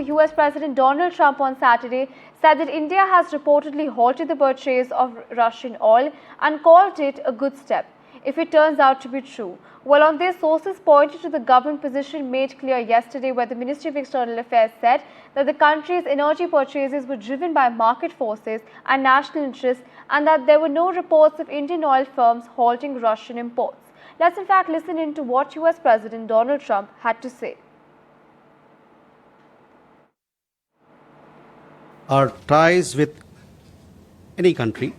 US President Donald Trump on Saturday said that India has reportedly halted the purchase of Russian oil and called it a good step, if it turns out to be true. Well, on this, sources pointed to the government position made clear yesterday, where the Ministry of External Affairs said that the country's energy purchases were driven by market forces and national interests, and that there were no reports of Indian oil firms halting Russian imports. Let's in fact listen in to what US President Donald Trump had to say. Our ties with any country,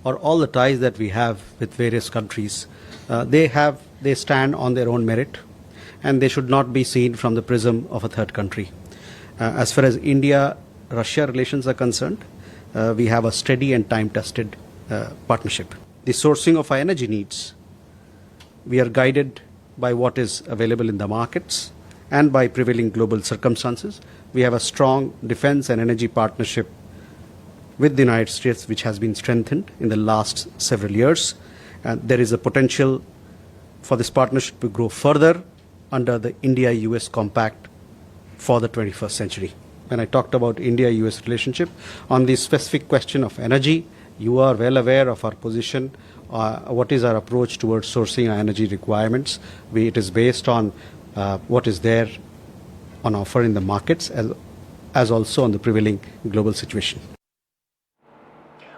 or all the ties that we have with various countries, they stand on their own merit, and they should not be seen from the prism of a third country. As far as India-Russia relations are concerned, we have a steady and time-tested partnership. The sourcing of our energy needs, we are guided by what is available in the markets and by prevailing global circumstances. We have a strong defense and energy partnership with the United States, which has been strengthened in the last several years. And there is a potential for this partnership to grow further under the India-US Compact for the 21st century. When I talked about India-US relationship, on the specific question of energy, you are well aware of our position. What is our approach towards sourcing our energy requirements? It is based on what is there on offer in the markets, as also on the prevailing global situation.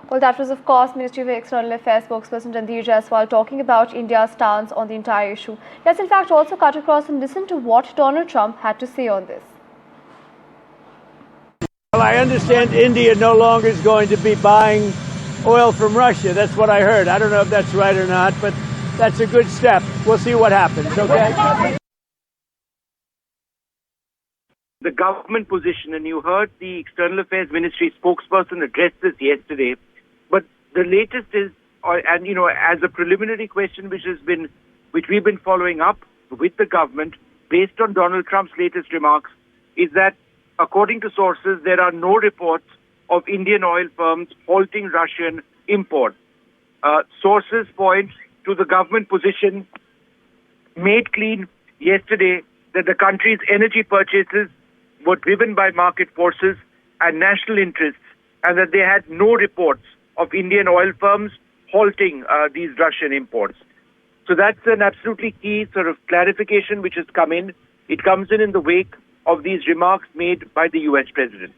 Well, that was, of course, Ministry of External Affairs spokesperson Ranveer Jaiswal talking about India's stance on the entire issue. Let's in fact also cut across and listen to what Donald Trump had to say on this. Well, I understand India no longer is going to be buying oil from Russia. That's what I heard. I don't know if that's right or not, but that's a good step. We'll see what happens, okay? The government position, and you heard the External Affairs Ministry spokesperson address this yesterday, but the latest is, and as a preliminary question which we've been following up with the government based on Donald Trump's latest remarks, is that according to sources, there are no reports of Indian oil firms halting Russian imports. Sources point to the government position made clean yesterday that the country's energy purchases were driven by market forces and national interests, and that they had no reports of Indian oil firms halting these Russian imports. So that's an absolutely key sort of clarification which has come in. It comes in the wake of these remarks made by the US president.